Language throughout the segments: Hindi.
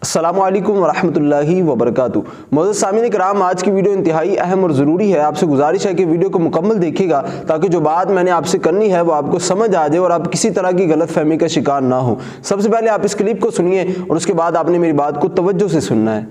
अस्सलामुअलैकुम वरहमतुल्लाहि वबरकातुहू। मौजूद सामीन कराम, आज की वीडियो इंतहाई अहम और ज़रूरी है। आपसे गुजारिश है कि वीडियो को मुकम्मल देखिएगा ताकि जो बात मैंने आपसे करनी है वो आपको समझ आ जाए और आप किसी तरह की गलत फहमी का शिकार ना हो। सबसे पहले आप इस क्लिप को सुनिए और उसके बाद आपने मेरी बात को तवज्जो से सुनना है।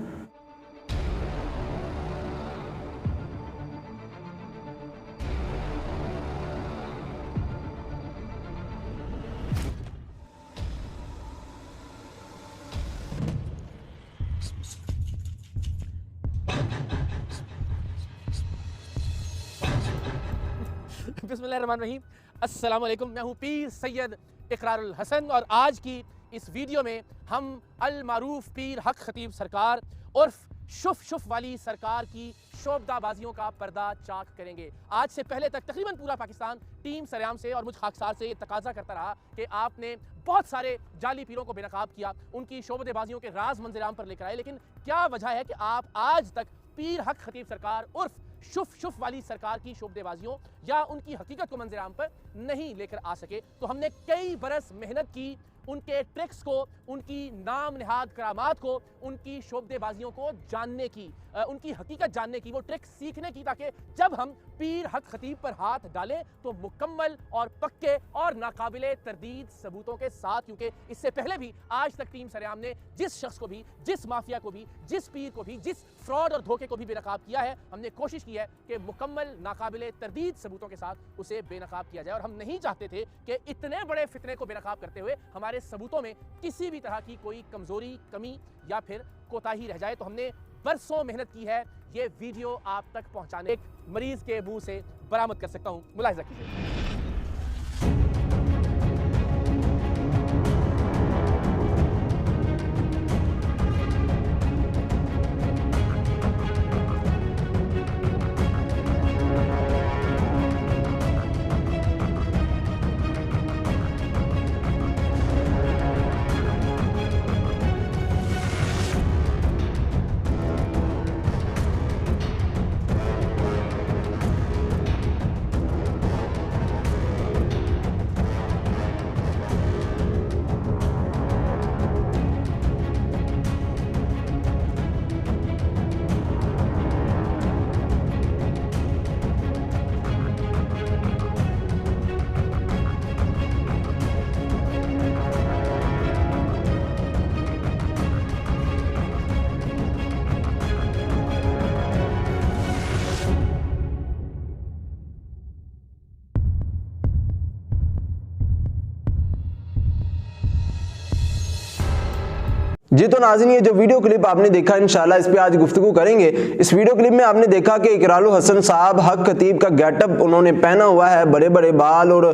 बिस्मिल्लाहिर्रहमानिर्रहीम। अस्सलाम वालेकुम। मैं हूँ पीर सैयद इकरारुल हसन और आज की इस वीडियो में हम अल मारूफ पीर हक खतीब सरकार उर्फ शुफ वाली सरकार की शोबदाबाजियों का पर्दा चाक करेंगे। आज से पहले तक तकरीबन पूरा पाकिस्तान टीम सरेआम से और मुझ खाकसार से ये तकाजा करता रहा कि आपने बहुत सारे जाली पीरों को बेनकाब किया, उनकी शोबदेबाजियों के राज मंजराम पर लेकर आए, लेकिन क्या वजह है कि आप आज तक पीर हक खतीब सरकार उर्फ शुफ वाली सरकार की शोबदेबाजियों या उनकी हकीकत को मंजराम पर नहीं लेकर आ सके? तो हमने कई बरस मेहनत की उनके ट्रिक्स को, उनकी नाम निहाद करामात को, उनकी शोबदेबाजियों को जानने की, उनकी हकीकत जानने की, वो ट्रिक्स सीखने की, ताकि जब हम पीर हक खतीब पर हाथ डालें तो मुकम्मल और पक्के और नाकाबिले तरदीद सबूतों के साथ। क्योंकि इससे पहले भी आज तक टीम सरेआम ने जिस शख्स को भी, जिस माफिया को भी, जिस पीर को भी, जिस फ्रॉड और धोखे को भी बेनकाब किया है, हमने कोशिश की है कि मुकम्मल नाकाबिले तरदीद सबूतों के साथ उसे बेनकाब किया जाए। और हम नहीं चाहते थे कि इतने बड़े फितने को बेनकाब करते हुए हमारे सबूतों में किसी भी तरह की कोई कमजोरी, कमी या फिर कोताही रह जाए। तो हमने बरसों मेहनत की है ये वीडियो आप तक पहुंचाने। एक मरीज के मुंह से बरामद कर सकता हूं, मुलाहिजा कीजिए। जी तो नाज़रीन, ये जो वीडियो क्लिप आपने देखा, इंशाल्लाह इस पे आज गुफ्तगू करेंगे। इस वीडियो क्लिप में आपने देखा कि इकरारुल हसन साहब हक खतीब का गेटअप उन्होंने पहना हुआ है, बड़े बड़े बाल और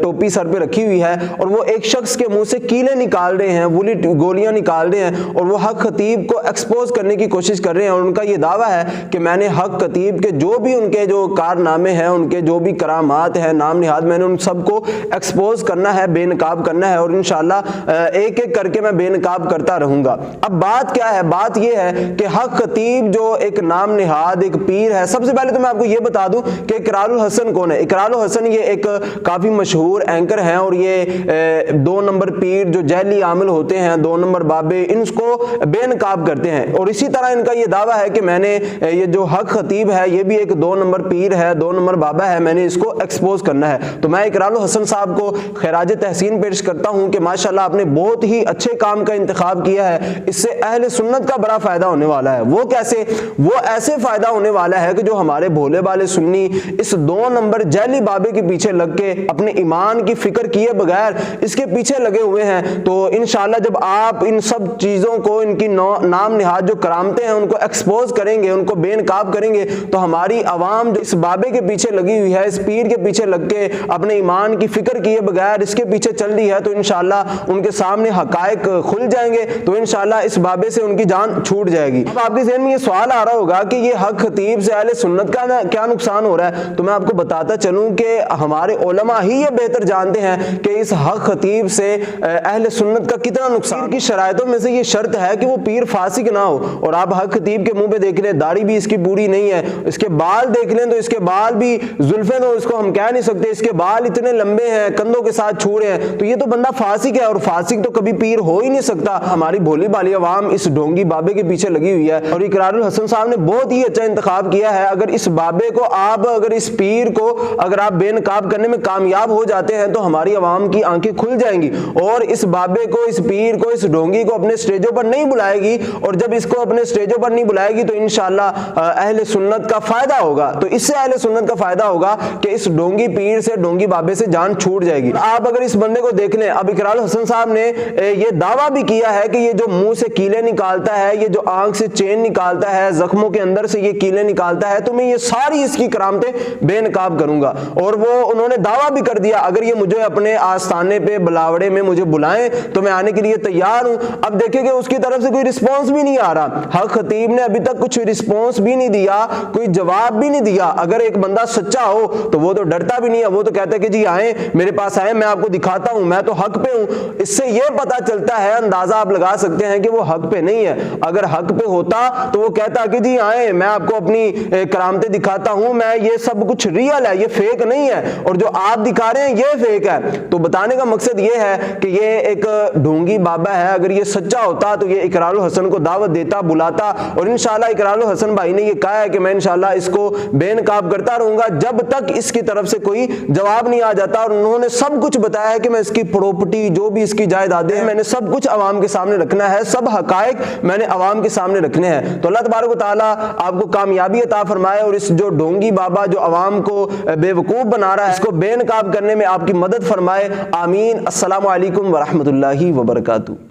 टोपी सर पे रखी हुई है और वो एक शख्स के मुंह से कीले निकाल रहे हैं, वुली गोलियां निकाल रहे हैं और वो हक खतीब को एक्सपोज करने की कोशिश कर रहे हैं। और उनका ये दावा है कि मैंने हक खतीब के जो भी उनके जो कारनामे हैं, उनके जो भी करामात हैं, नाम निहाद, मैंने उन सबको एक्सपोज करना है, बेनकाब करना है और इंशाल्लाह एक एक करके मैं बेनकाब करता रहूंगा। अब बात क्या है? बात यह है कि हक खतीब जो एक नाम निहाद एक पीर है। सबसे पहले तो मैं आपको यह बता दूं कि इकरारुल हसन कौन है। इकरारुल हसन ये एक काफी मशहूर एंकर हैं और ये 2 नंबर पीर जो जहली आमिल होते हैं, 2 नंबर बाबे, इनको बेनकाब करते हैं। और इसी तरह इनका ये दावा है कि मैंने ये जो हक खतीब है ये भी एक 2 नंबर पीर है, 2 नंबर बाबा है, मैंने इसको एक्सपोज करना है। तो मैं इकरारुल हसन साहब को खैराज तहसीन पेश करता हूं कि माशाल्लाह आपने बहुत ही अच्छे काम का इंतखाब किया है। इससे अहले सुन्नत का बड़ा फायदा होने वाला है। वो कैसे? वो ऐसे फायदा होने वाला है कि जो हमारे भोले वाले सुन्नी इस 2 नंबर जैली बाबे के पीछे लग के अपने ईमान की फिक्र किए बगैर इसके पीछे लगे हुए हैं, तो इंशाल्लाह जब आप इन सब चीजों को, इनकी नाम निहाद जो करामतें हैं, उनको एक्सपोज करेंगे, उनको बेनकाब करेंगे, तो हमारी आवाम जो इस बाबे के पीछे लगी हुई है, इस पीर के पीछे लग के अपने ईमान की फिक्र किए बगैर इसके पीछे चल रही है, तो इंशाल्लाह उनके सामने हकायक खुल जाएंगे। तो इंशाल्लाह इस बाबे से उनकी जान छूट जाएगी। अब आपके ज़हन में ये सवाल आ रहा होगा कि ये हक खतीब से अहले सुन्नत का क्या नुकसान हो रहा है। तो मैं आपको बताता चलूं कि हमारे उलमा ही ये बेहतर जानते हैं कि इस हक खतीब से अहले सुन्नत का कितना नुकसान। की शरायतों में से ये शर्त है कि वो पीर फासिक ना हो। और आप हक खतीब के मुंह पे देख लें, दाढ़ी भी इसकी पूरी नहीं है, इसके बाल देख लें तो इसके बाल भी जुल्फे, तो इसको हम कह नहीं सकते, इसके बाल इतने लंबे हैं, कंधों के साथ छू रहे हैं, तो ये तो बंदा फासिक है। और फासिक तो कभी पीर हो ही नहीं सकता। हमारी भोली भाली अवाम इस ढोंगी बाबे के पीछे लगी हुई है। और इकरारुल हसन साहब ने बहुत ही अच्छा इंतखाब किया है। अगर इस बाबे को आप, अगर इस पीर को अगर आप बेनकाब करने में कामयाब हो जाते हैं तो हमारी अवाम की आंखें खुल जाएंगी और इस बाबे को, इस पीर को, इस ढोंगी को अपने स्टेजों पर नहीं बुलाएगी। और जब इसको अपने स्टेजों पर नहीं बुलाएगी तो इंशाअल्लाह अहले सुन्नत का फायदा होगा। तो इससे अहले सुन्नत का फायदा होगा कि इस ढोंगी पीर से, ढोंगी बाबे से जान छूट जाएगी। आप अगर इस बंदे को देख लें, अब इकरारुल हसन साहब ने ये दावा भी किया है कि ये जो मुंह से कीले निकालता है, ये जो आंख से चेन निकालता है, जख्मों के अंदर से ये कीले निकालता है, तो मैं ये सारी इसकी करामतें बेनकाब करूंगा। और वो उन्होंने दावा भी कर दिया, अगर ये मुझे अपने आस्थाने पे बुलावड़े में मुझे बुलाएं तो मैं आने के लिए तैयार हूं। अब देखिए उसकी तरफ से कोई रिस्पॉन्स भी नहीं आ रहा। हक खतीब ने अभी तक कुछ रिस्पॉन्स भी नहीं दिया, कोई जवाब भी नहीं दिया। अगर एक बंदा सच्चा हो तो वो तो डरता भी नहीं है, वो तो कहता है कि जी आए, मेरे पास आए, मैं आपको दिखाता हूं, मैं तो हक पे हूं। इससे ये पता चलता है, अंदाजा आप लगा सकते हैं कि वो हक पे नहीं है। अगर हक पे होता तो वो कहता कि जी आए, मैं आपको अपनी करामतें दिखाता हूं, मैं ये सब कुछ रियल है, ये फेक नहीं है, और जो आप दिखा रहे हैं ये फेक है। तो बताने का मकसद ये है कि ये एक ढोंगी बाबा है। अगर ये सच्चा होता तो ये इकरारुल हसन को दावत देता, बुलाता, और इंशाल्लाह इकरारुल हसन भाई ने ये कहा है कि मैं इंशाल्लाह इसको बेनकाब करता रहूंगा जब तक इसकी तरफ से कोई जवाब नहीं आ जाता। और उन्होंने सब कुछ बताया है कि मैं इसकी प्रॉपर्टी, जो भी इसकी जायदादें हैं, मैंने सब कुछ अवाम के सामने रखना है, सब हकायक मैंने अवाम के सामने रखने हैं। तो अल्लाह तबारक व तआला आपको कामयाबी अता फरमाए और इस जो ढोंगी बाबा जो अवाम को बेवकूफ बना रहा है, इसको बेनकाब करने में आपकी मदद फरमाए। आमीन। अस्सलामु अलैकुम व रहमतुल्लाहि व बरकातुहू।